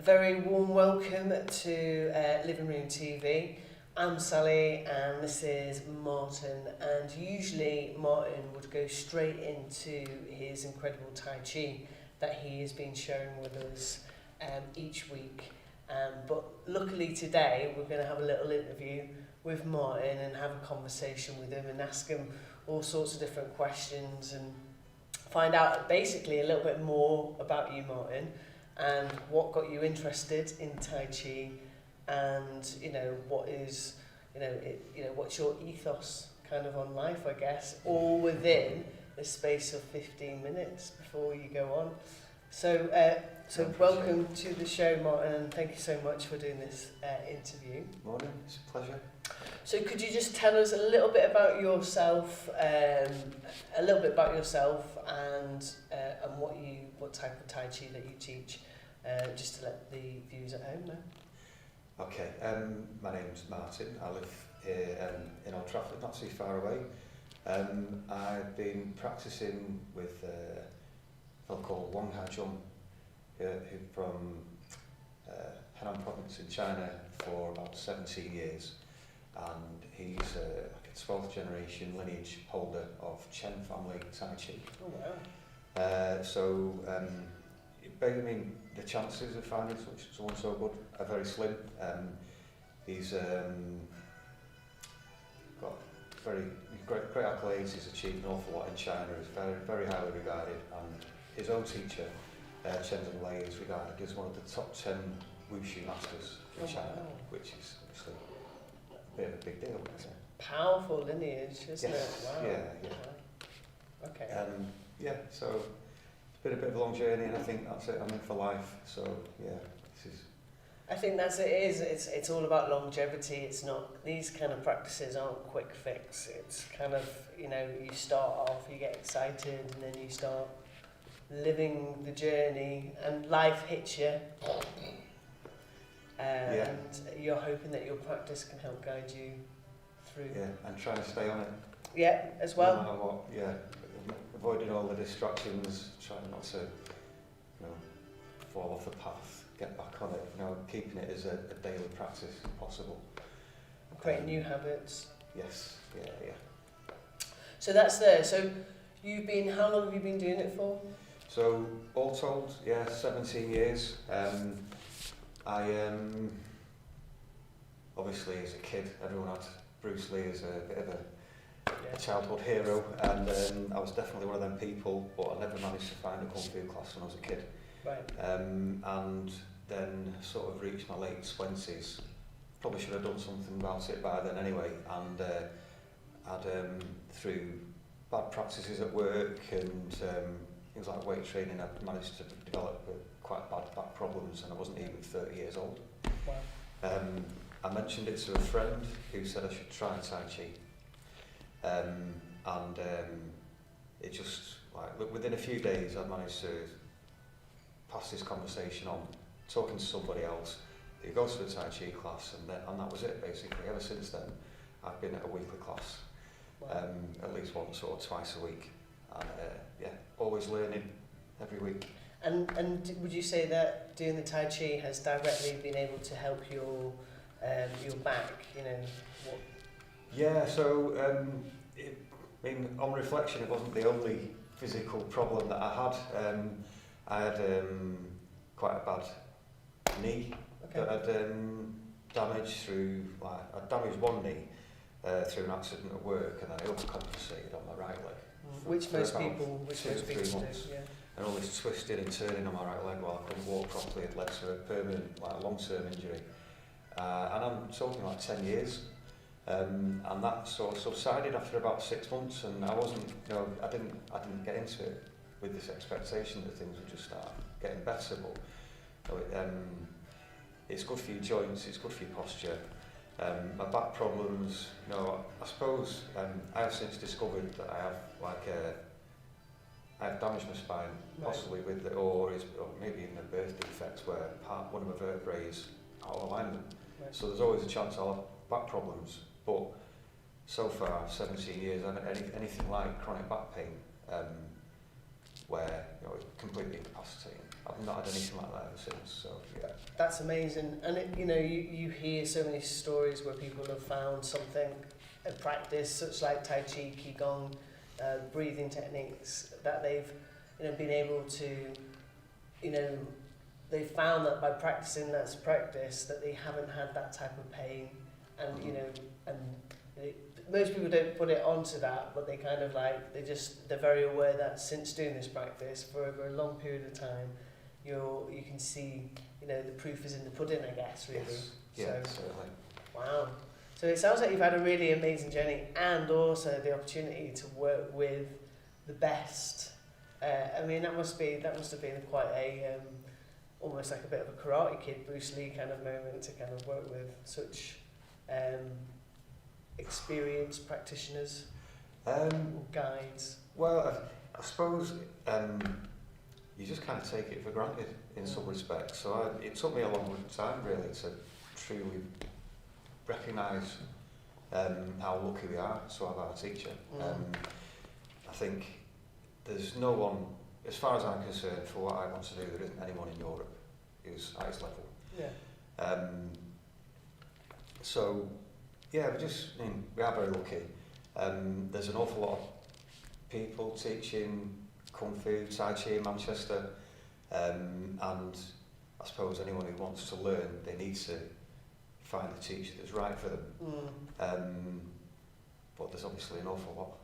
very warm welcome to Living Room TV. I'm Sally and this is Martin, and usually Martin would go straight into his incredible Tai Chi that he has been sharing with us each week. But luckily today we're going to have a little interview with Martin and have a conversation with him and ask him all sorts of different questions and find out basically a little bit more about you, Martin, and what got you interested in Tai Chi, and what's your ethos kind of on life, I guess, all within the space of 15 minutes before you go on. So welcome to the show, Martin, and thank you so much for doing this interview. Morning, it's a pleasure. So could you just tell us a little bit about yourself, and what type of Tai Chi that you teach, just to let the viewers at home know. Okay, my name's Martin. I live here in Old Trafford, not too far away. I've been practising with a fellow called Wang Haijun, who's from Henan province in China for about 17 years. And he's like a 12th generation lineage holder of Chen family Tai Chi. Oh wow. I mean, the chances of finding someone so good are very slim. He's got very great accolades. He's achieved an awful lot in China. He's very, very highly regarded, and his own teacher, Chen Zhenglei, is regarded as one of the top 10 wushu masters in China, which is obviously a bit of a big deal, isn't it? Powerful lineage, isn't it? Wow. Yeah. Okay. So it's been a bit of a long journey, and I think that's it. I'm in for life. So yeah, this is. I think that's it is. It's all about longevity. It's not, these kind of practices aren't quick fix. It's kind of, you start off, you get excited, and then you start living the journey, and life hits you. And you're hoping that your practice can help guide you through. Yeah, and trying to stay on it. Yeah, as well. No matter what, avoiding all the distractions, trying not to, fall off the path, get back on it. Keeping it as a daily practice if possible. Create new habits. Yes, yeah. So that's there. So how long have you been doing it for? So all told, 17 years. Obviously as a kid, everyone had Bruce Lee as a bit of a childhood hero, and I was definitely one of them people, but I never managed to find a Kung Fu class when I was a kid. Right. And then sort of reached my late 20s. Probably should have done something about it by then anyway, and through bad practices at work and things like weight training, I managed to develop quite bad back problems, and I wasn't even 30 years old. Wow. I mentioned it to a friend who said I should try Tai Chi, and it just, like, within a few days I managed to pass this conversation on, talking to somebody else who goes to a Tai Chi class, and that was it basically. Ever since then I've been at a weekly class. Wow. At least once or twice a week, and always learning every week. And would you say that doing the Tai Chi has directly been able to help your back? What? Yeah. So on reflection, it wasn't the only physical problem that I had. I had quite a bad knee that I'd damaged through. I damaged one knee through an accident at work, and then I overcompensated on my right leg. Which most people do. Yeah. And all this twisting and turning on my right leg while I couldn't walk properly had led to a permanent, long-term injury. And I'm talking 10 years. And that sort of subsided after about 6 months, and I wasn't, I didn't get into it with this expectation that things would just start getting better. But it's good for your joints, it's good for your posture. My back problems, I suppose I have since discovered that I have damaged my spine, possibly with or maybe even a birth defect where one of my vertebrae is out of alignment. Right. So there's always a chance I'll have back problems. But so far, 17 years, I haven't anything like chronic back pain, where it's completely incapacitating. I've not had anything like that ever since. So yeah. That's amazing. And you hear so many stories where people have found something in practice, such like Tai Chi, Qigong, breathing techniques, that they've been able to, they found that by practicing that practice that they haven't had that type of pain, and most people don't put it onto that, but they kind of they're very aware that since doing this practice for over a long period of time, you can see the proof is in the pudding, I guess, really. Yes. Yeah, So, certainly. wow. So it sounds like you've had a really amazing journey, and also the opportunity to work with the best. I mean, that must have been quite a almost like a bit of a Karate Kid, Bruce Lee kind of moment to kind of work with such experienced practitioners, guides. Well, I suppose you just kind of take it for granted in some respects. So it took me a long time really to truly recognise how lucky we are to have our teacher. I think there's no one, as far as I'm concerned, for what I want to do, there isn't anyone in Europe who's at his level. Yeah. So, yeah, we are very lucky. There's an awful lot of people teaching Kung Fu, Tai Chi in Manchester, and I suppose anyone who wants to learn, they need to find the teacher that's right for them. But there's obviously an awful lot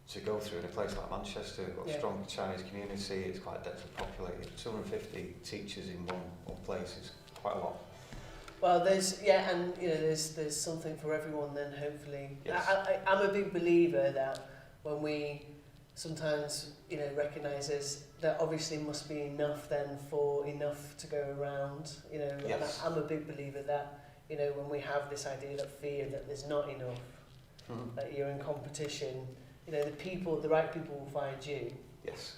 to go through in a place like Manchester. We've got a strong Chinese community, it's quite densely populated. 250 teachers in one place is quite a lot. Well, there's something for everyone then, hopefully. Yes. I'm a big believer that when we sometimes recognises there obviously must be enough to go around, Yes. and I'm a big believer that when we have this idea that fear that there's not enough, that you're in competition, the right people will find you. Yes.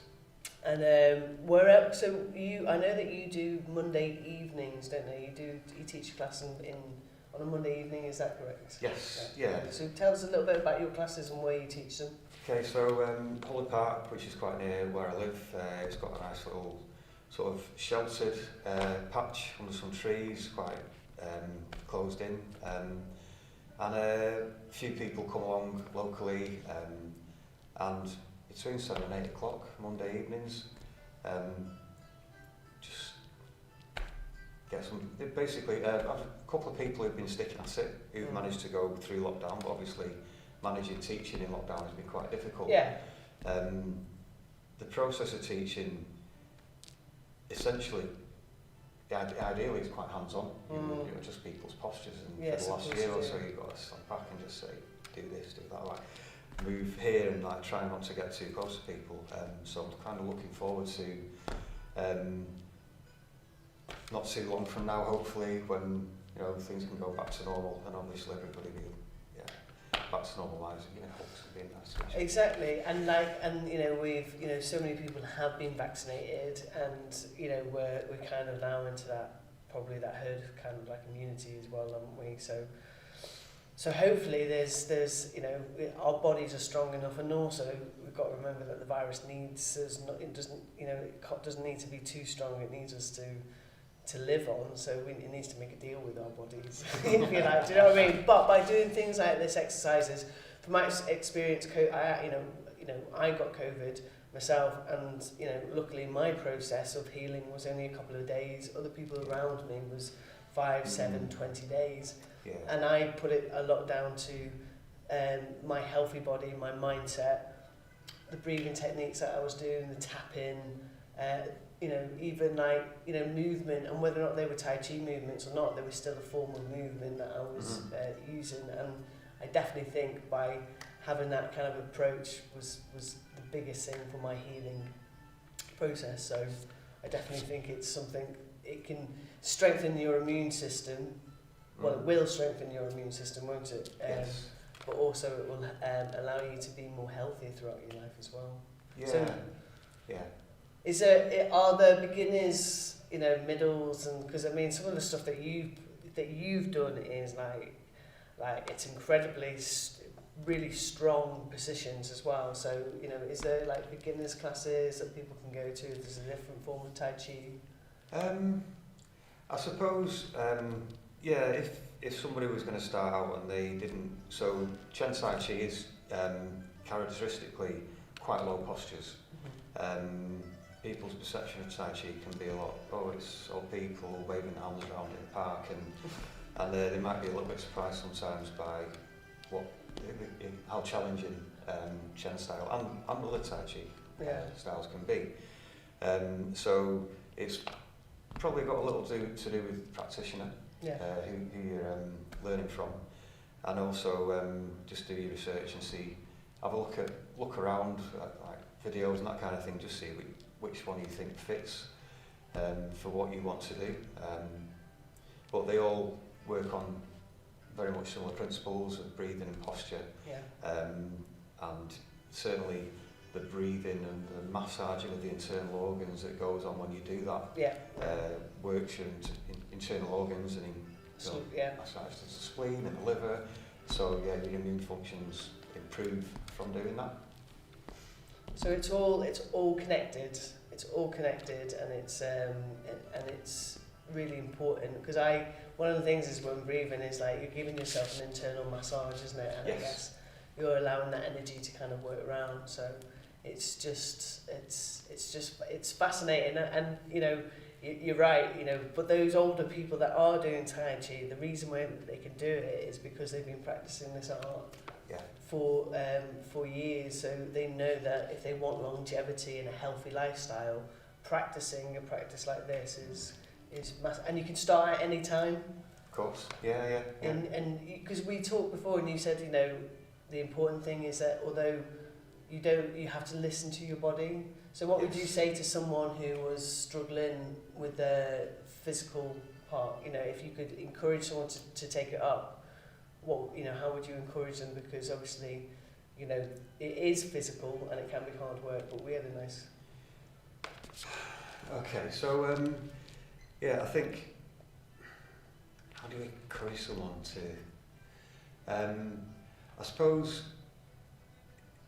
And so I know that you do Monday evenings, don't you? You teach a class on a Monday evening, is that correct? Yes, yeah. So tell us a little bit about your classes and where you teach them. Okay, so Holly Park, which is quite near where I live, it's got a nice little sort of sheltered patch under some trees, quite closed in, and a few people come along locally, and between 7 and 8 o'clock Monday evenings, just get some, basically I've a couple of people who've been sticking at it, who've managed to go through lockdown, but obviously managing teaching in lockdown has been quite difficult. Yeah. The process of teaching, essentially, ideally it's quite hands-on. You adjust people's postures, and for the last year or so you've got to stand back and just say, do this, do that, move here, and try not to get too close to people. So I'm kind of looking forward to not too long from now, hopefully, when things can go back to normal, and obviously everybody will back to normal lives. Hopefully be a nice situation. Exactly, and we've so many people have been vaccinated, and we're kind of now into that herd kind of like immunity as well, haven't we? So hopefully there's our bodies are strong enough, and also we've got to remember that the virus needs us not, it doesn't need to be too strong, it needs us to live on, so it needs to make a deal with our bodies, if you like, do you know what I mean? But by doing things like this exercises, from my experience, I got COVID myself, and luckily my process of healing was only a couple of days. Other people around me was 5, 7, 20 days. Yeah. And I put it a lot down to my healthy body, my mindset, the breathing techniques that I was doing, the tapping, even movement, and whether or not they were Tai Chi movements or not, they were still a form of movement that I was using. And I definitely think by having that kind of approach was the biggest thing for my healing process. So I definitely think it's something, it can strengthen your immune system. Well, it will strengthen your immune system, won't it? Yes. But also it will allow you to be more healthy throughout your life as well. Yeah. So, yeah. Are there beginners, middles, and because I mean some of the stuff that you've done is like it's incredibly really strong positions as well. So, you know, is there like beginners classes that people can go to? There's a different form of Tai Chi. I suppose, yeah, if somebody was going to start out and they didn't, so Chen Tai Chi is characteristically quite low postures. People's perception of Tai Chi can be a lot, it's all people waving hands around in the park, and they might be a little bit surprised sometimes by how challenging Chen style and other Tai Chi styles can be. So it's probably got a little to do with practitioner, who you're learning from, and also just do your research and see, have a look around like videos and that kind of thing, just see which one you think fits for what you want to do. But they all work on very much similar principles of breathing and posture, and certainly the breathing and the massaging of the internal organs that goes on when you do that works your internal organs and massages the spleen and the liver, so your immune functions improve from doing that. So it's all connected. It's all connected, and it's really important, because one of the things is when breathing is like you're giving yourself an internal massage, isn't it? And I guess you're allowing that energy to kind of work around. So it's fascinating, and you know, you're right, you know. But those older people that are doing Tai Chi, the reason why they can do it is because they've been practicing this art for years. So they know that if they want longevity and a healthy lifestyle, practicing a practice like this is massive. And you can start at any time. Of course, yeah. And because we talked before, and you said, you know, the important thing is that although you have to listen to your body. So what would you say to someone who was struggling with their physical part? You know, if you could encourage someone to take it up, how would you encourage them? Because obviously, you know, it is physical and it can be hard work, but we had a nice... Okay, so, I think, how do you encourage someone to... I suppose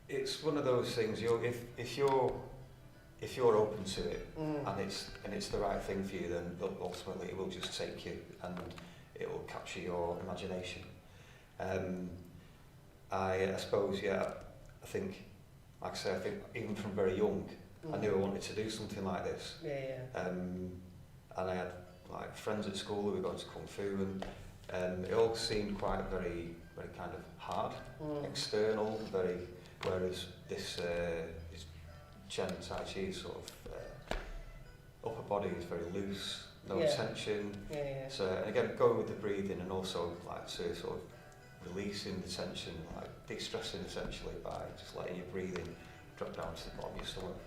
it's one of those things, if you're open to it and it's the right thing for you, then ultimately it will just take you and it will capture your imagination. I suppose, I think, like I say, I think even from very young, I knew I wanted to do something like this. And I had like friends at school who were going to Kung Fu, and it all seemed quite very, very kind of hard, external, whereas this Chen Tai Chi is sort of upper body is very loose, no tension. So, and again, going with the breathing and also like to sort of releasing the tension, like de-stressing essentially by just letting your breathing drop down to the bottom of your stomach.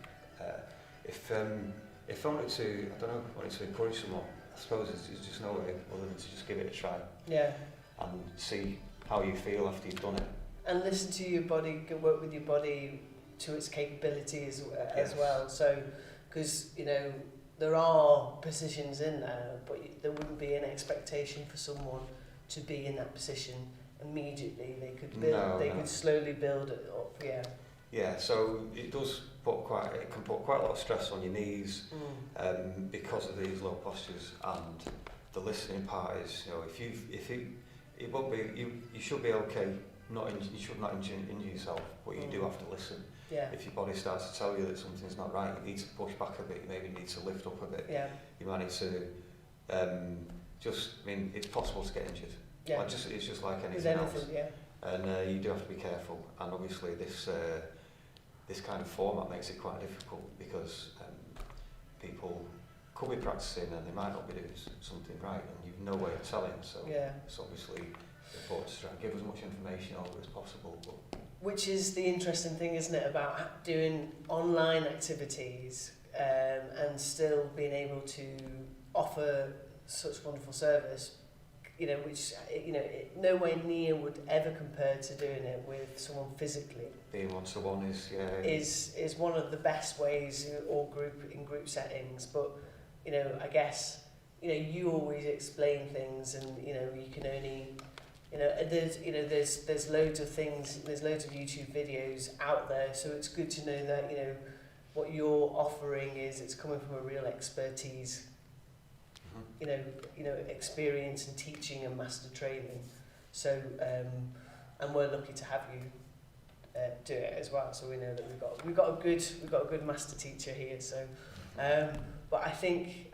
If I wanted to encourage someone, I suppose it's just no way other than to just give it a try. And see how you feel after you've done it. And listen to your body, work with your body to its capability as well. So, because, you know, there are positions in there, but there wouldn't be an expectation for someone to be in that position immediately. They could build, could slowly build it up. So it does can put quite a lot of stress on your knees because of these low postures, and the listening part is, you know, it won't be, you should be okay. You should not injure yourself, but you do have to listen. If your body starts to tell you that something's not right, you need to push back a bit. You maybe need to lift up a bit. You might need to it's possible to get injured. It's just like anything else. And you do have to be careful. And obviously this kind of format makes it quite difficult because people could be practicing and they might not be doing something right, and you've no way of telling. So it's obviously important to try and give as much information over as possible. Which is the interesting thing, isn't it, about doing online activities and still being able to offer such wonderful service, you know, which, you know, nowhere near would ever compare to doing it with someone physically. Being one-to-one is one of the best ways, you know, or in group settings. But, you know, I guess, you know, you always explain things, and, you know, you can only There's loads of things, there's loads of YouTube videos out there, so it's good to know that, what you're offering it's coming from a real expertise, experience and teaching and master training. So, and we're lucky to have you do it as well. So we know that we've got a good master teacher here. So, but I think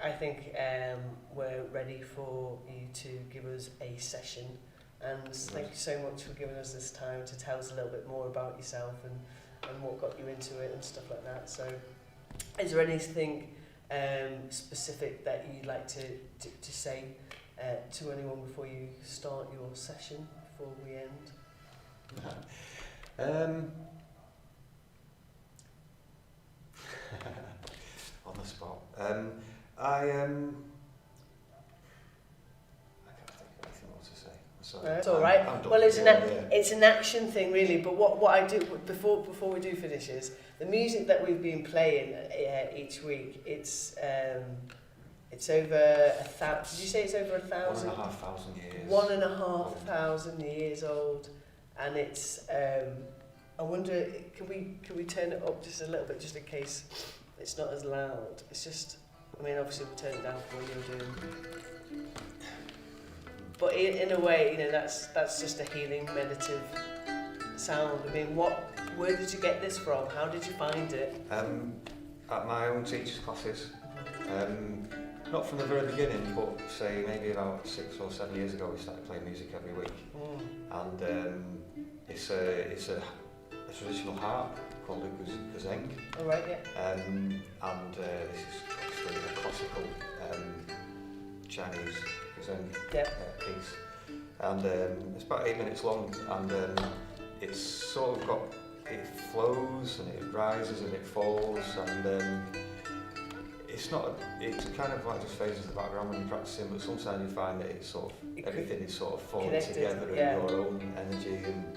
we're ready for you to give us a session. And thank you so much for giving us this time to tell us a little bit more about yourself and what got you into it and stuff like that. So, is there anything specific that you'd like to say to anyone before you start your session, before we end? On the spot. I can't think of anything more to say. Sorry. No, it's all right. Well, it's an action thing, really. But what I do before we do finish is the music that we've been playing each week. It's over 1,000. Did you say it's over 1,000? 1,500 years. 1,500 years old, and it's. I wonder, can we turn it up just a little bit, just in case it's not as loud? It's just, obviously we'll turn it down for what you're doing. But in a way, that's just a healing, meditative sound. Where did you get this from? How did you find it? At my own teacher's classes. Not from the very beginning, but say maybe about 6 or 7 years ago, we started playing music every week. And it's a traditional harp called a guzheng. Oh, right, yeah. And this is obviously a classical Chinese guzheng piece. And it's about 8 minutes long, and it's sort of it flows and it rises and it falls, and it's kind of like just phases the background when you're practicing, but sometimes you find that everything is sort of falling together, and your own energy and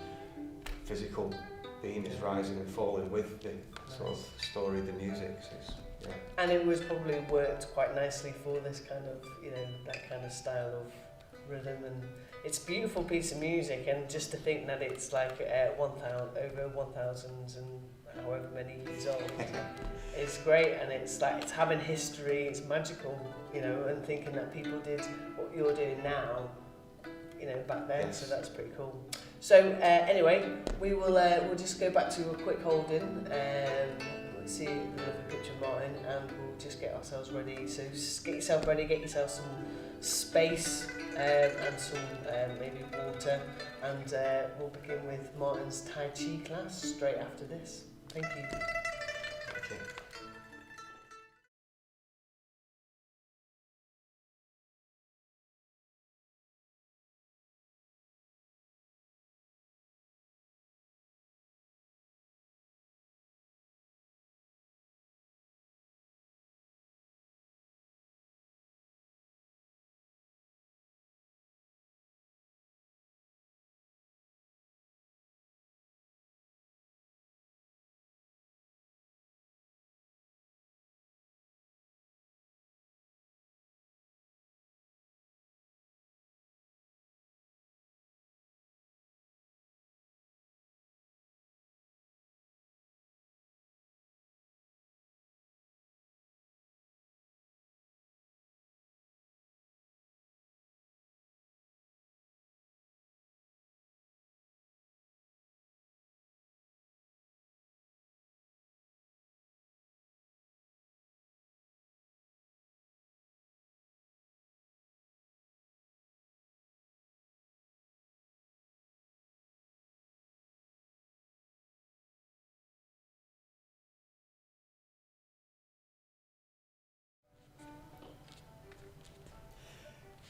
physical being is rising and falling with the sort of story of the music. So And it was probably worked quite nicely for this kind of, that kind of style of rhythm, and it's a beautiful piece of music, and just to think that it's like over 1,000 and however many years old is great, and it's like it's having history, it's magical, and thinking that people did what you're doing now, back then. Yes. So that's pretty cool. So anyway, we'll just go back to a quick holding. Let's see the lovely picture of Martin, and we'll just get ourselves ready. So just get yourself ready, get yourself some space and some maybe water, and we'll begin with Martin's Tai Chi class straight after this. Thank you. Okay.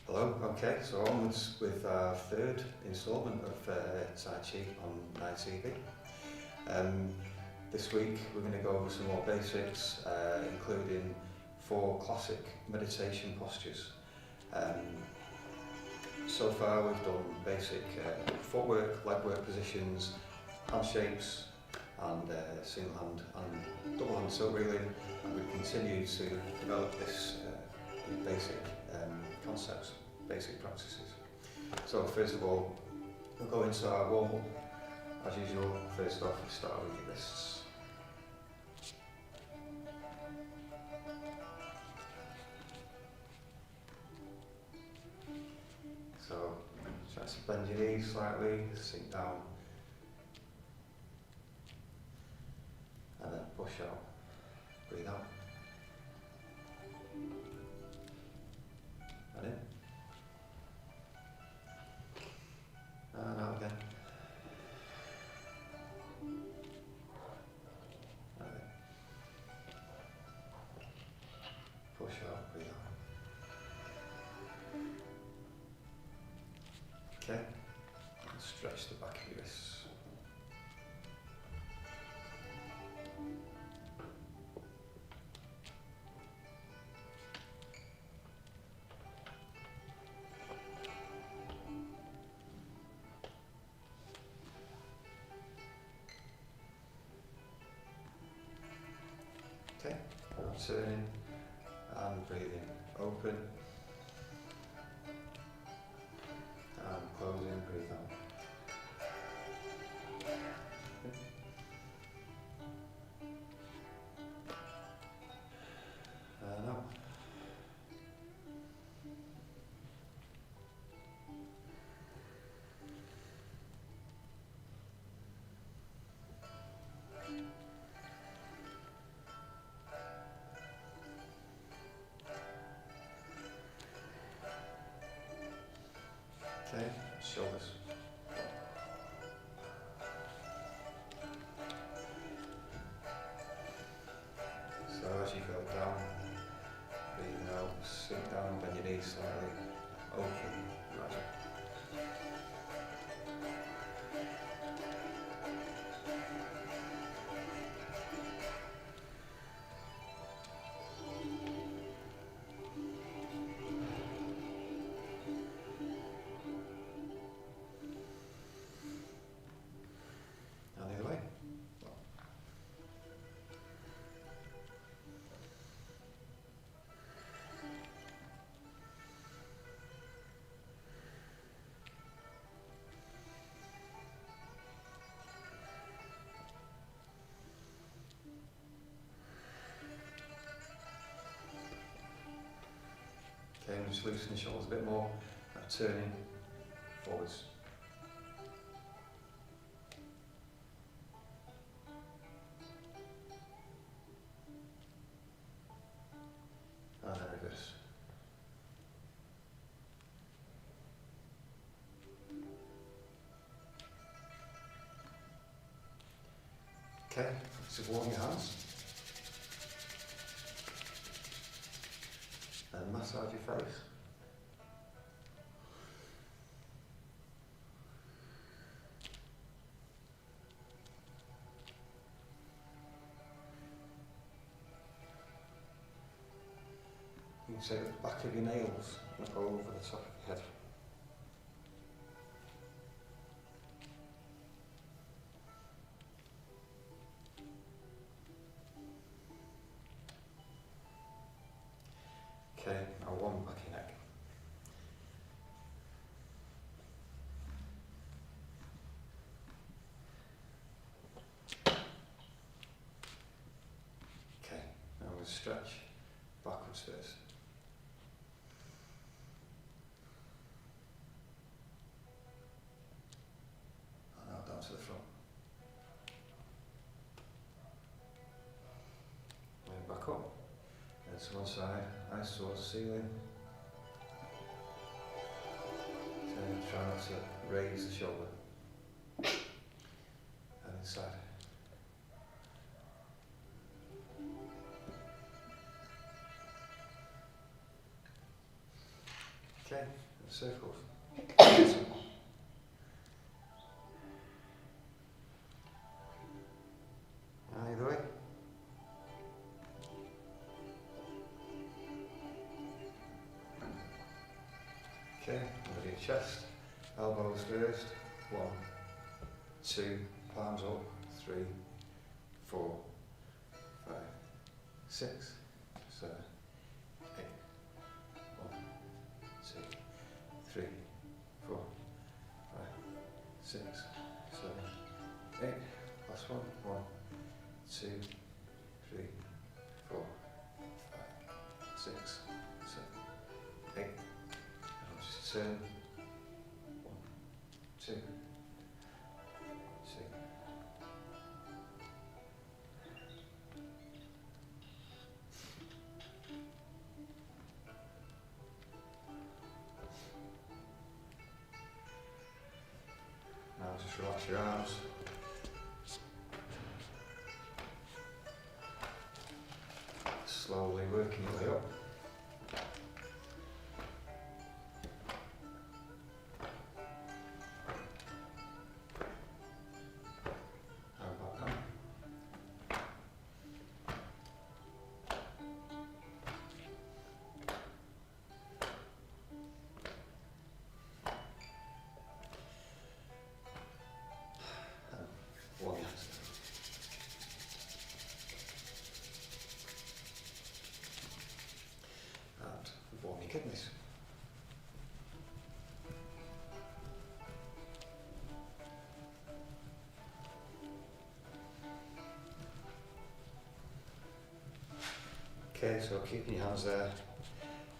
Hello, okay, so onwards with our third instalment of Tai Chi on Night TV. This week we're going to go over some more basics, including 4 classic meditation postures. So far we've done basic footwork, leg work positions, hand shapes, and single hand and double hand toe wheeling, and we've continued to develop these basic concepts, basic practices. So first of all, we'll go into our warm-up. As usual, first off, we start with your wrists. So, try to bend your knees slightly, sink down, and then push out. Breathe out. And in. And out again. And in. Push out, breathe out. Okay. And stretch the back of your wrists. Okay, now turning and breathing open and closing, breathe out. And out. Okay, shoulders. So as you go down, breathing out, sink down, bend your knees slightly, open, imagine. And the other way. Okay, and just loosen the shoulders a bit more, turning forwards. And then reverse. Okay, so warm your hands. And massage your face. You can take the back of your nails and go over the top of your head. Okay, now one back your neck. Okay, now we'll stretch backwards first. And now down to the front. And back up. And to one side, eyes towards the ceiling. Try not to raise the shoulder. And inside. Okay, circles. Either way. Okay, under your chest, elbows first. 1, 2, palms up. 3, 4, 5, 6, 7, 8. 1, 2, 3, 4, 5, last one. 1, 2, 3, 4, 5, 6, 7, 8. And I'll just turn. 1, 2, 3. Now just relax your arms. Slowly working your way up. And back down. One hand. And warm your kidneys. Okay, so keeping your hands there,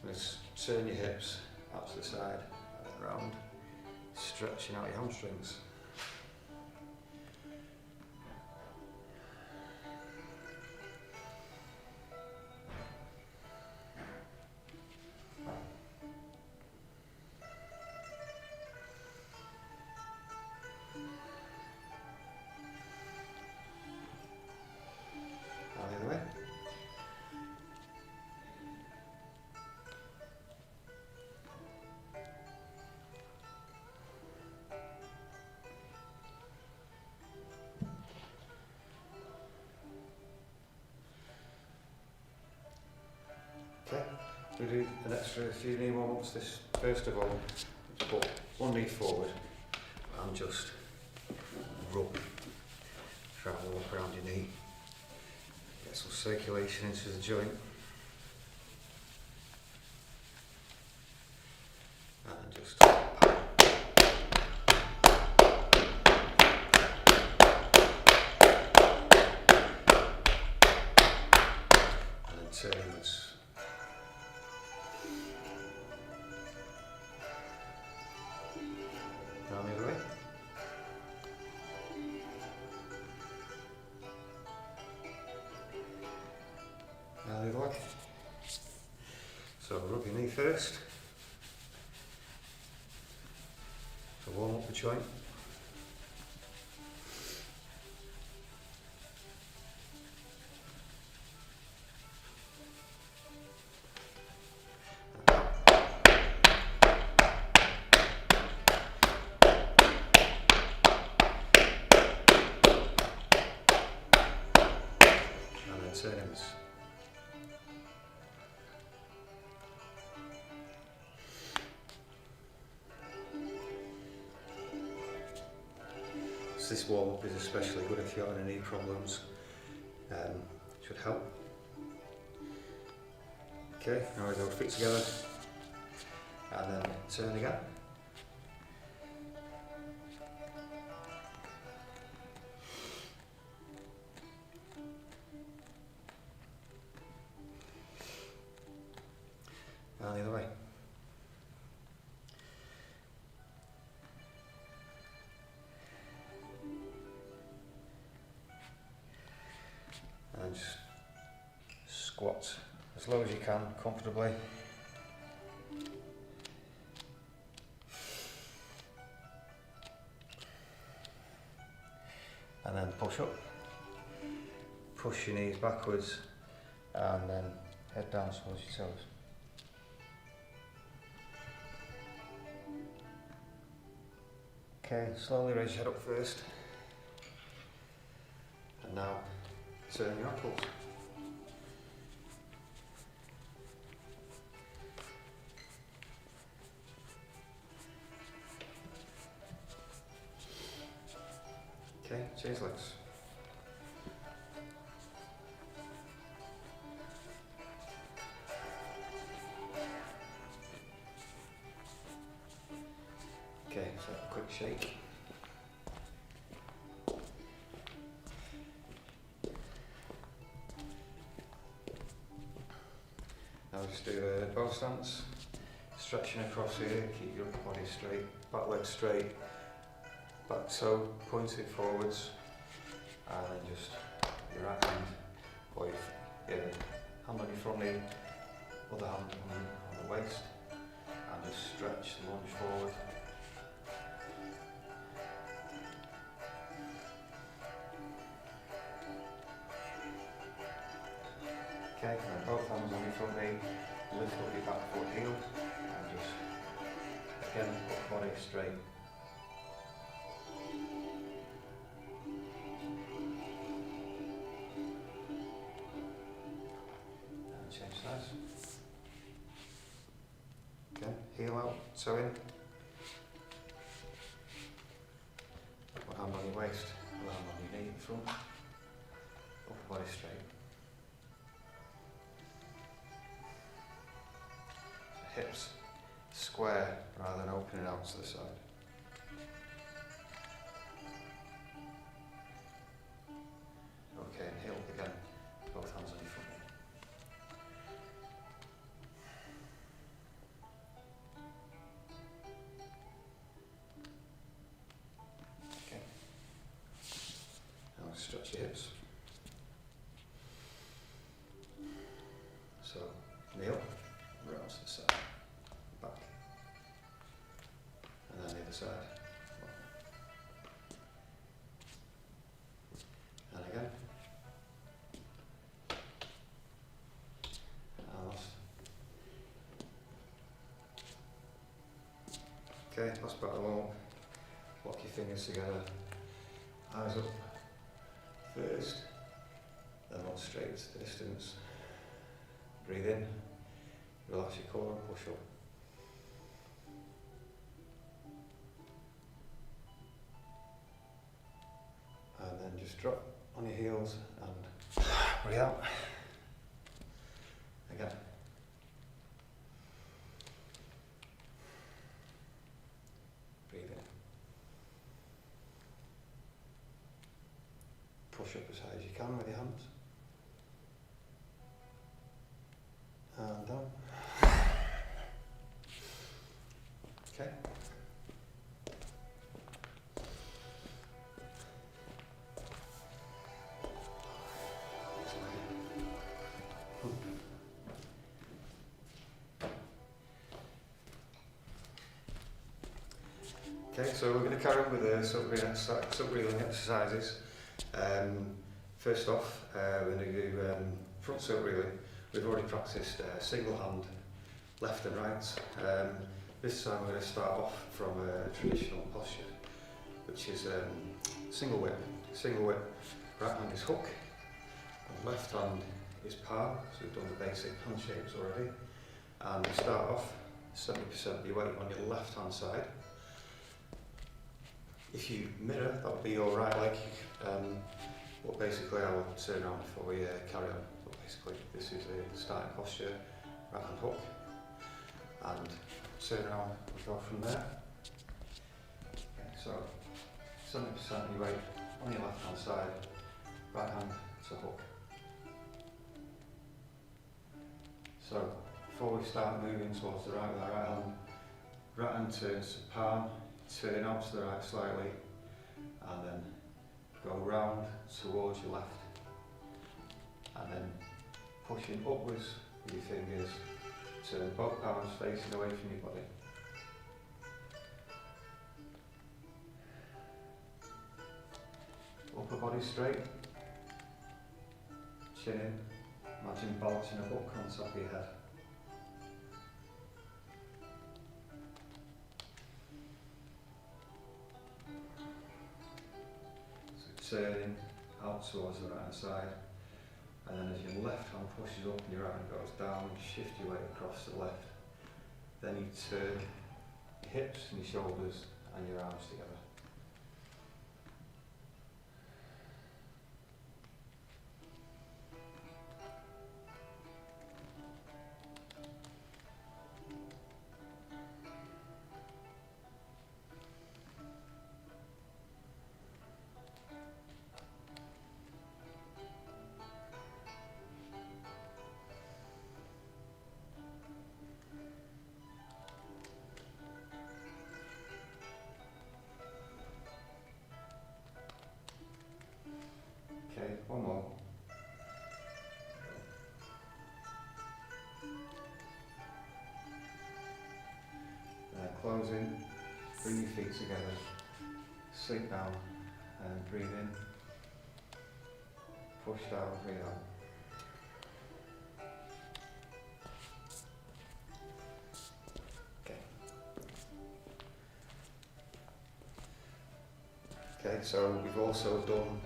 just turn your hips out to the side and round, stretching out your hamstrings. Now the other way. Okay, we'll do an extra few knee warm-ups. This, first of all, just put one knee forward and just rub. Try to walk around your knee. Get some circulation into the joint. And just and then turn inwards. Down the other way. Now the other way. So rub your knee first. To warm up the joint. And then turn inwards. So this warm-up is especially good if you're having any problems. Should help. Okay, now we go feet together and then turn again. And the other way. And just squat as low as you can, comfortably. And then push up. Push your knees backwards and then head down towards your toes. Okay, slowly raise your head up first. And now turn your ankles. Okay, change legs. Okay, so a quick shake. stance. Stretching across here, keep your upper body straight, back leg straight, back toe pointed forwards, and then just your right hand, or your hand on your front knee, other hand on the waist, and just stretch, lunge forward. Okay, and then both hands on your front knee, lift up your back foot heel, and just, again, upper body straight. And change sides. Again, heel out, toe in. One hand on your waist, one hand on your knee in front. Upper body straight. Hips square rather than opening out to the side. Okay, and heel again, both hands on your front knee. Okay. Now stretch your hips. So, kneel, round to the side. Back. And then the other side. And again. And last. Okay, last part along. Lock your fingers together. Eyes up. First. Then look straight to the distance. Breathe in. Relax your core and push up. And then just drop on your heels and breathe out. Again. Breathe in. Push up as high as you can with your hands. And down. Okay. Okay, so we're going to carry on with the sub-reeling exercises. First off, we're going to do front sub-reeling. We've already practiced single hand, left and right. This time we're going to start off from a traditional posture, which is single whip. Single whip, right hand is hook, and left hand is palm. So we've done the basic hand shapes already. And we start off 70% of your weight on your left hand side. If you mirror, that would be your right leg. But basically I will turn around before we carry on. But basically this is the starting posture, right hand hook, and turn around, we go from there. Okay, so 70% of your weight on your left hand side, right hand to hook. So before we start moving towards the right with our right hand turns to palm, turn out to the right slightly, and then go round towards your left, and then pushing upwards with your fingers, turn both palms facing away from your body. Upper body straight, chin in, imagine balancing a book on top of your head. Turning out towards the right hand side, and then as your left hand pushes up and your right hand goes down, shift your weight across to the left. Then you turn your hips and your shoulders and your arms together. close in, bring your feet together, sink down and breathe in, push down, breathe out. Okay, so we've also done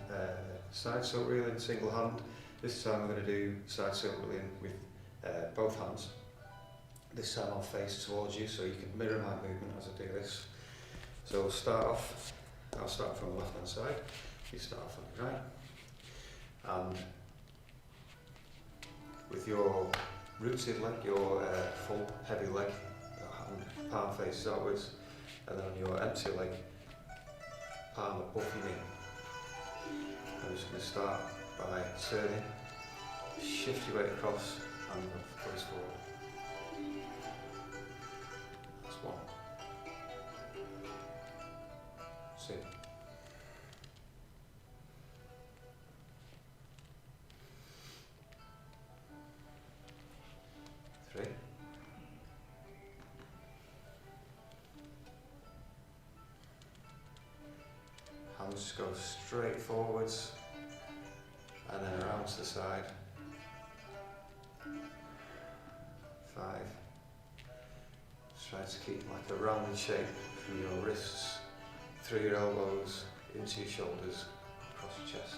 side silk reeling, single hand. This time we're going to do side silk reeling with both hands. This time I'll face towards you so you can mirror my movement as I do this. So we'll start off, I'll start from the left hand side, you start off on the right. And with your rooted leg, your full heavy leg, your hand, palm faces outwards, and then on your empty leg, palm above your knee. I'm just going to start by turning, shift your weight across and face forward. That's 1. 2. 3. Hands just go straight forwards and then around to the side. 5. Just try to keep like a rounded shape from your wrists, through your elbows, into your shoulders, across your chest.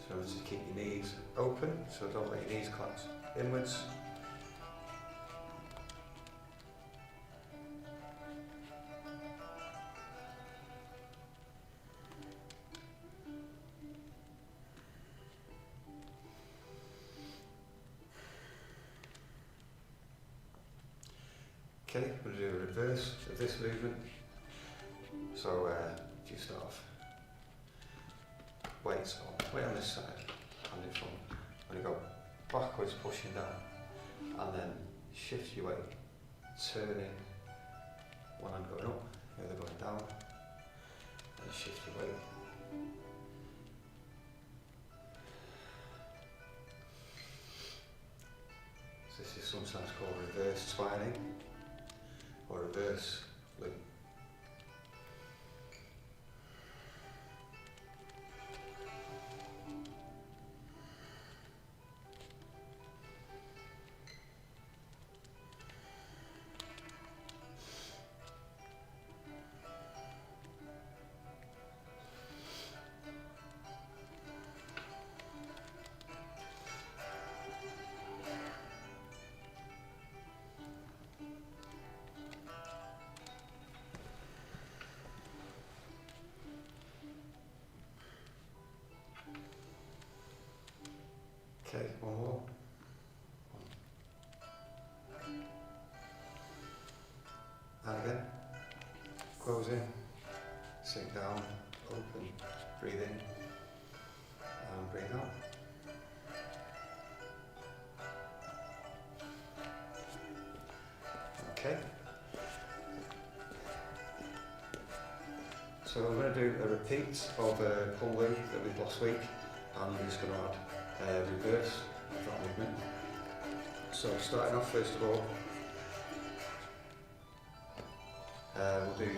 'Remember to keep your knees open, so don't let your knees collapse inwards. Okay, we're going to do a reverse of this movement. So if you start off, weight on this side, hand in front. When you go backwards, pushing down, and then shift your weight, turning, one hand going up, the other going down, and shift your weight. So this is sometimes called reverse twining, or reverse loop. Okay, one more. And again, close in, sink down, open, breathe in, and breathe out. Okay. So we're going to do a repeat of a pull loop that we did last week, and we're just going to add reverse of that movement. So starting off first of all, we'll do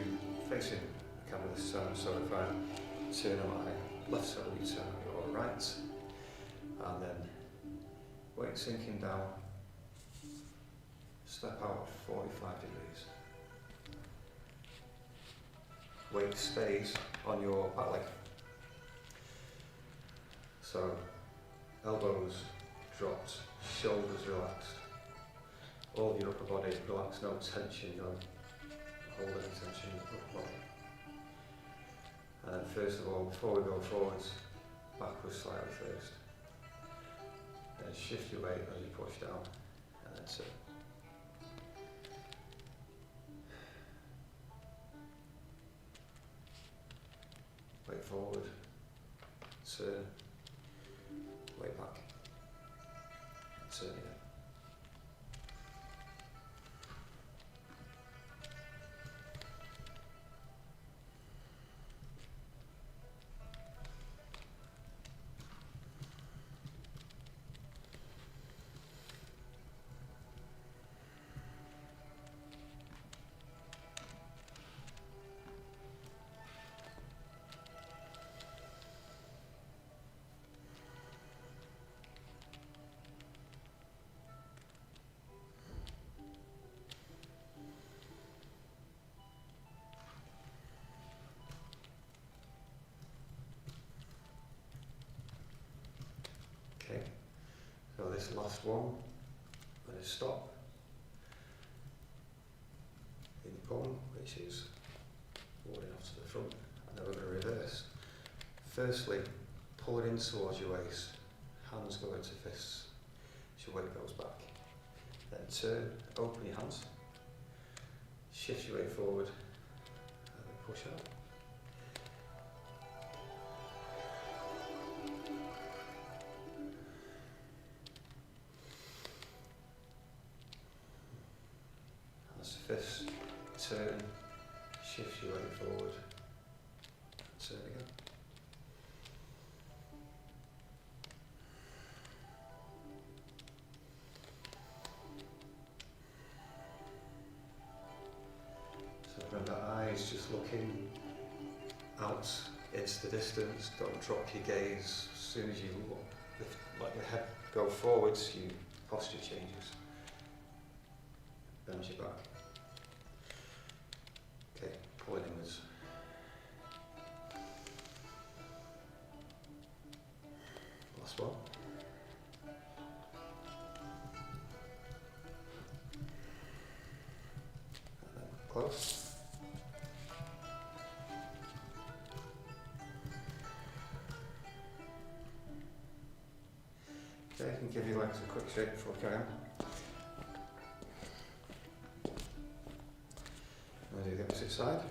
facing the camera this time, so if I turn on my left side, you turn on your right, and then weight sinking down, step out 45 degrees. Weight stays on your back leg. So elbows dropped, shoulders relaxed, all of your upper body relaxed, no tension, no hold any tension in the upper body. And then first of all, before we go forwards, backwards slightly first. Then shift your weight as you push down, and then sit. Weight forward, turn, weight back, turn again. Okay, so this last one, I'm going to stop in the palm, which is warding off to the front, and then we're going to reverse. Firstly, pull it in towards your waist, hands go into fists as your weight goes back. Then turn, open your hands, shift your weight forward, and then push out. Hands to fists, turn, shift your weight forward, and turn again. So remember, eyes just looking out into the distance, don't drop your gaze. As soon as you let your head go forwards, your posture changes. Bend your back. Okay, pull it inwards. Last one. And then close. Okay, I can give your legs a quick shake before we carry on. I'm going to do the opposite side.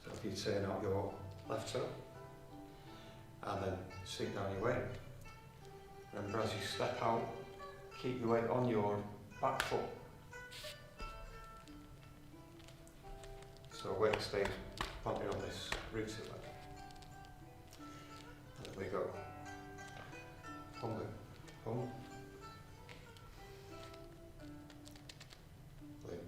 So if you turn out your left toe and then sink down your weight. Remember, as you step out, keep your weight on your back foot. So weight stays pointing on this rooted leg. And then we go. Pump it, pump. Lean.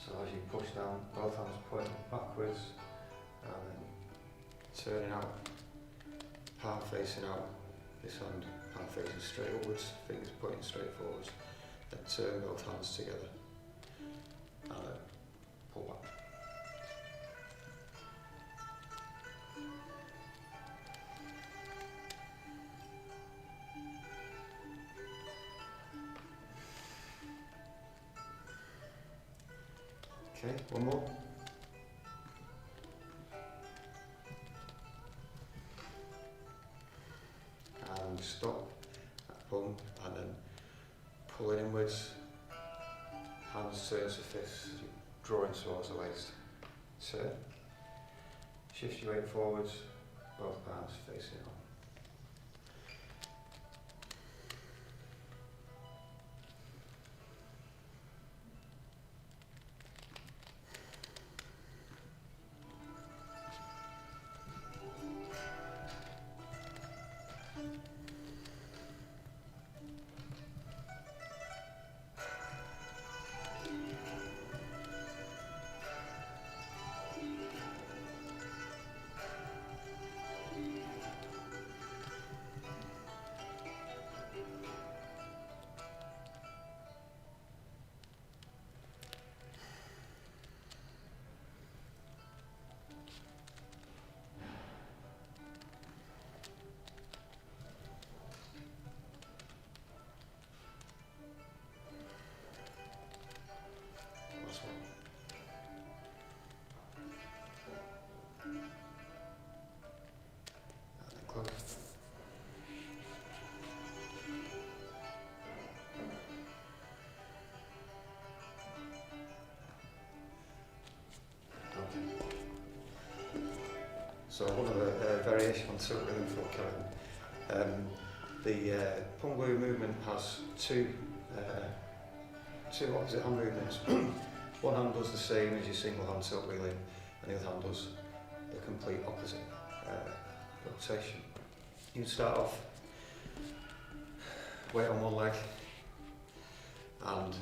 So as you push down, both hands pointing backwards and then turning out, palm facing out, this hand palm facing straight upwards, fingers pointing straight forwards, then turn both hands together and then pull back. Okay, one more. And stop, pump, and then pull it inwards, hands turn to fists, drawing towards the waist. Turn, shift your weight forwards, both palms facing on. Last one. And then close. Okay. So one of the variation on tilt rhythm for Kevin. The Pungwu movement has two opposite hand movements. One hand does the same as your single hand tilt wheeling, and the other hand does the complete opposite rotation. You start off weight on one leg and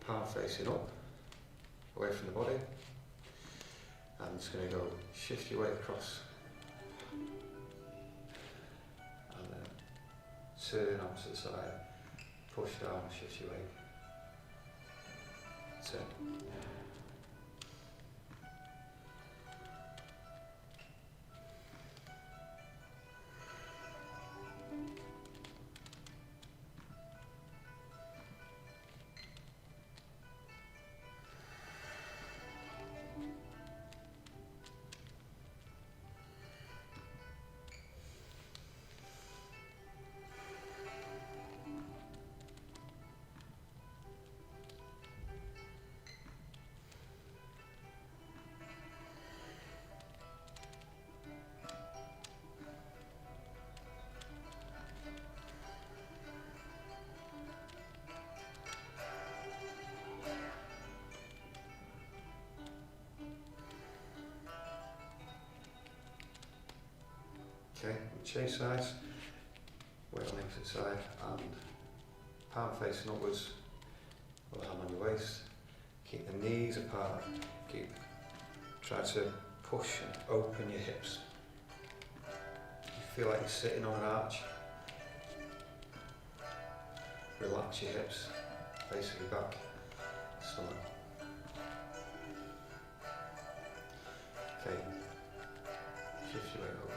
palm facing up, away from the body. And it's going to go shift your weight across and then turn opposite side, push down, shift your weight, turn. Okay, change sides, weight on the opposite side and palm facing upwards, with the hand on your waist. Keep the knees apart, try to push and open your hips. You feel like you're sitting on an arch. Relax your hips, base of your back, stomach. Okay, shift your weight over.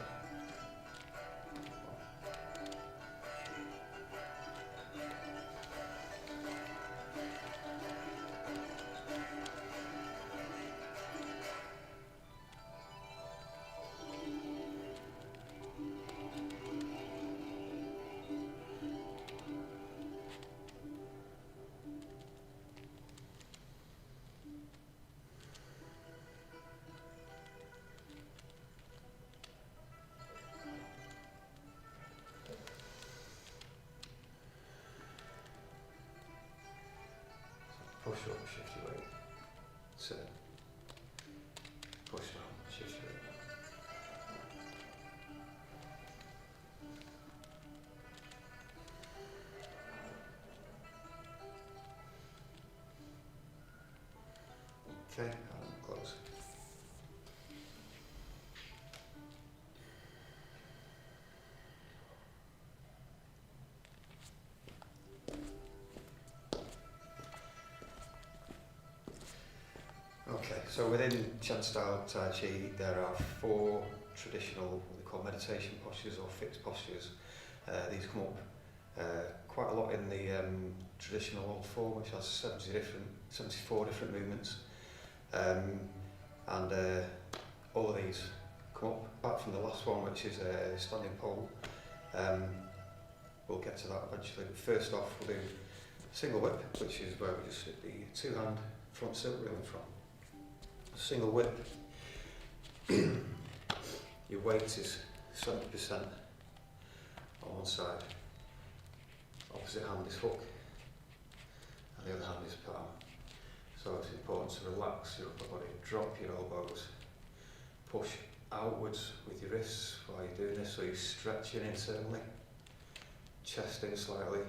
Push up, shift your weight, turn, push down, shift your weight. Okay, and close. Okay, so within Chan style Tai Chi there are 4 traditional, what they call meditation postures or fixed postures. These come up quite a lot in the traditional old form, which has 74 different movements. And all of these come up, apart from the last one, which is a standing pole. We'll get to that eventually, but first off we'll do single whip, which is where we just slip the 2-hand front silk reel in front. Single whip, your weight is 70% on one side, opposite hand is hook and the other hand is palm. So it's important to relax your upper body, drop your elbows, push outwards with your wrists while you're doing this, so you're stretching internally, chest in slightly.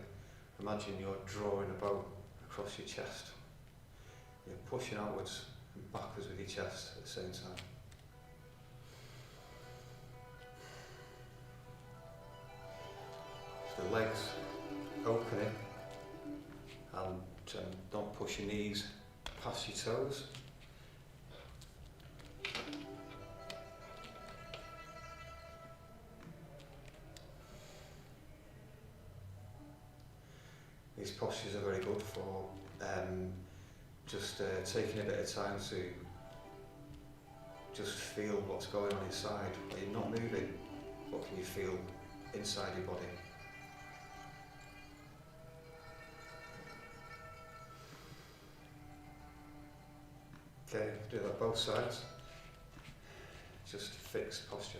Imagine you're drawing a bow across your chest. You're pushing outwards and backwards with your chest at the same time. So the legs opening and don't push your knees past your toes. These postures are very good for just taking a bit of time to just feel what's going on inside. When you're not moving, what can you feel inside your body? Okay, do that both sides. Just fixed posture.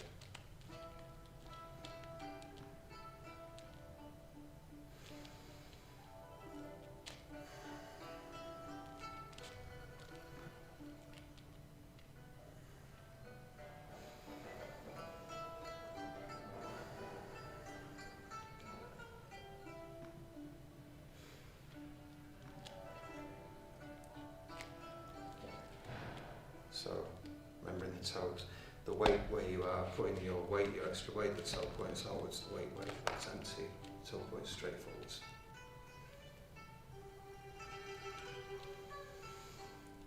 the toes. The weight where you are putting your weight, your extra weight, the toe points outwards, the weight where it's empty, toe points straight forwards.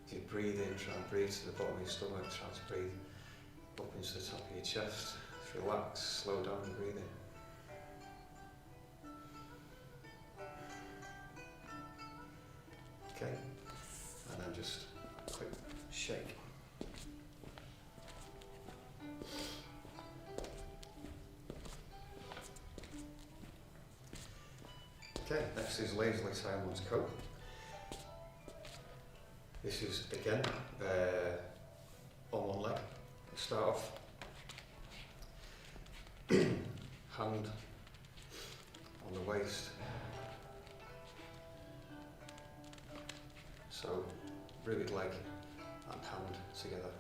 If you breathe in, try and breathe to the bottom of your stomach, try to breathe up into the top of your chest. Just relax, slow down your breathing. Okay, and then just a quick shake. Okay, next is lazily tying one's coat. This is again on one leg. Start off hand on the waist. So rooted leg and hand together.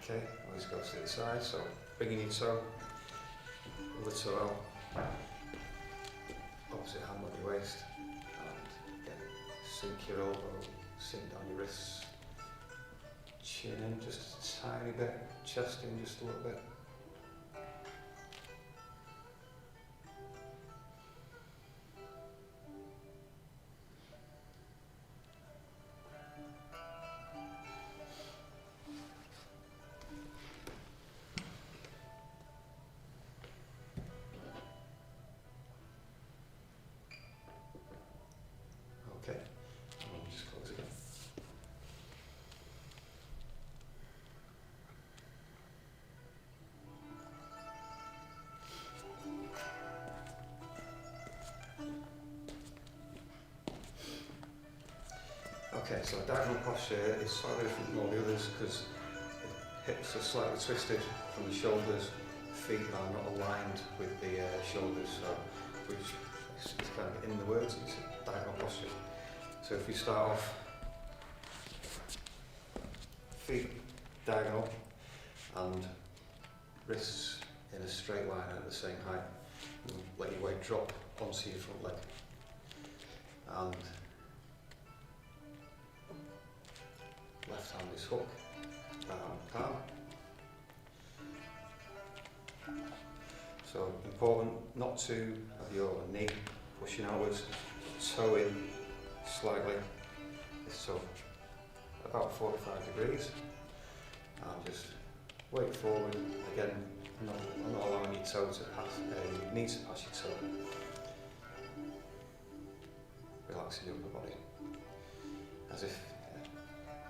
Okay, always go to the side, so bringing your toe, other toe out, opposite hand on your waist, and again, sink your elbow, sink down your wrists, chin in just a tiny bit, chest in just a little bit. Okay, and we'll just close again. Okay, so diagonal posture is slightly different from all the others because the hips are slightly twisted from the shoulders, feet are not aligned with the shoulders, so which is kind of in the words, it's a diagonal posture. So if we start off, feet diagonal and wrists in a straight line at the same height, and let your weight drop onto your front leg. And left hand is hook, right hand palm. So important not to have your knee pushing outwards, toe in slightly, this toe about 45 degrees, and just weight forward, again not allowing your toe to pass, your knee to pass your toe. Relaxing your upper body, as if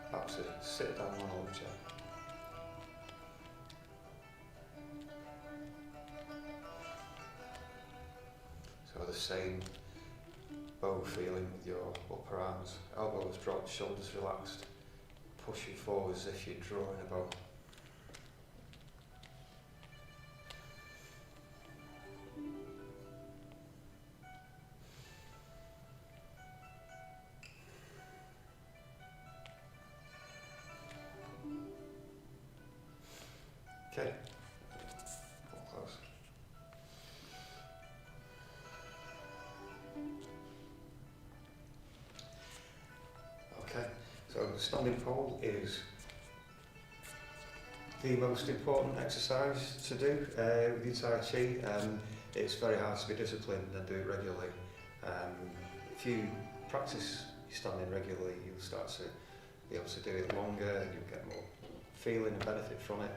about to sit down on a long chair. So the same bow feeling with your upper arms, elbows dropped, shoulders relaxed, pushing forward as if you're drawing a bow. Okay, pull close. Okay, so the standing pole is the most important exercise to do with the Tai Chi. It's very hard to be disciplined and do it regularly. If you practice standing regularly, you'll start to be able to do it longer and you'll get more feeling and benefit from it.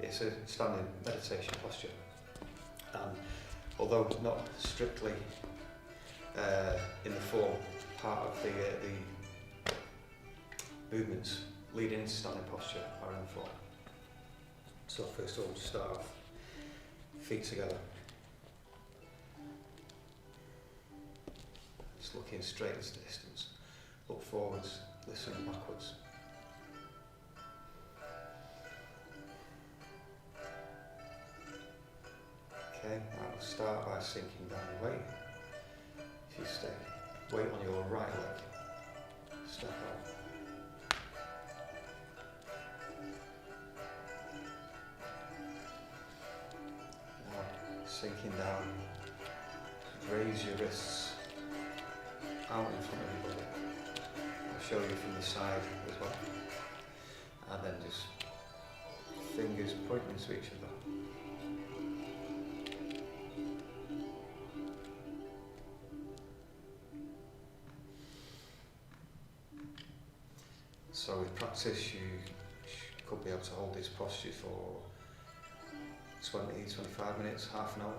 It's a standing meditation posture, and although not strictly in the form, part of the movements leading into standing posture are in the form. So first of all, start off, feet together, just looking straight into the distance, look forwards, listen backwards. Okay, Okay, I will start by sinking down your weight. If you stay, weight on your right leg, step out. Now, sinking down, raise your wrists out in front of your body. I'll show you from the side as well. And then just fingers pointing to each other. So with practice you could be able to hold this posture for 20-25 minutes, half an hour.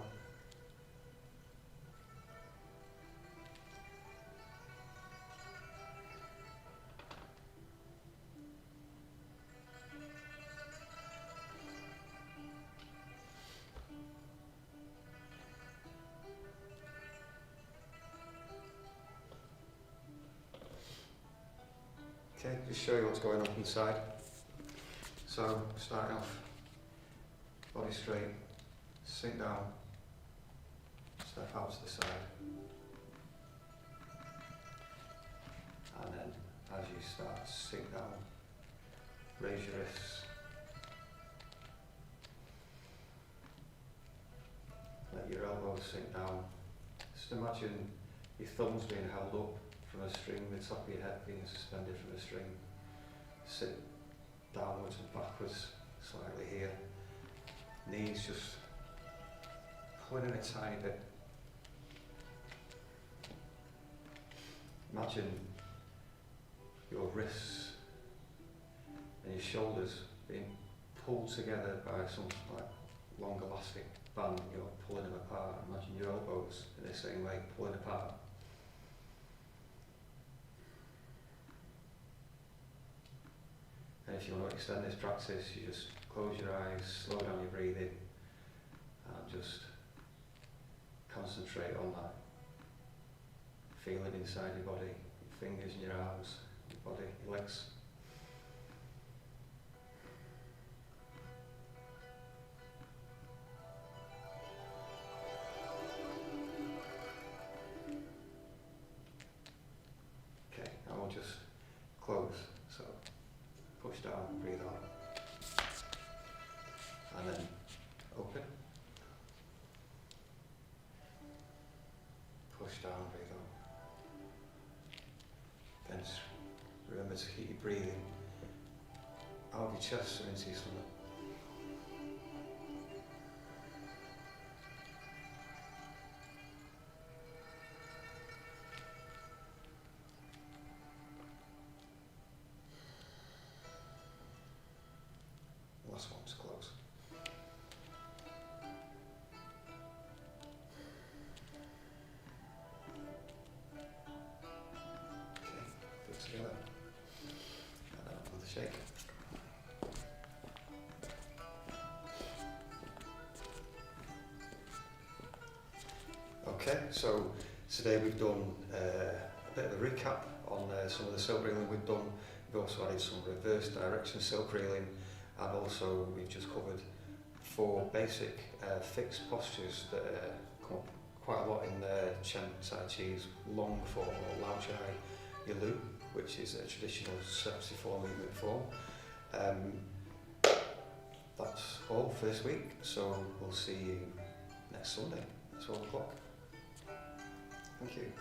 Okay, just show you what's going on inside. So, starting off, body straight, sink down, step out to the side. And then, as you start to sink down, raise your wrists. Let your elbows sink down. Just imagine your thumbs being held up from a string, the top of your head being suspended from a string. Sit downwards and backwards slightly here. Knees just pulling in a tiny bit. Imagine your wrists and your shoulders being pulled together by some like long elastic band. You're pulling them apart. Imagine your elbows in the same way, pulling apart. And if you want to extend this practice, you just close your eyes, slow down your breathing, and just concentrate on that feeling inside your body, your fingers and your arms, your body, your legs. Okay, now we'll just close. So push down, breathe out, and then open. Push down, breathe out. Then just remember to keep your breathing out of your chest and into your stomach. Last one to close. Okay, put together. And then another shake. Okay, so today we've done a bit of a recap on some of the silk reeling we've done. We've also added some reverse direction silk reeling. And also we've just covered 4 basic fixed postures that come up quite a lot in Chen Tai Chi's long form or Lao Chai Yalu, which is a traditional 74 movement form. That's all for this week, so we'll see you next Sunday at 12 o'clock. Thank you.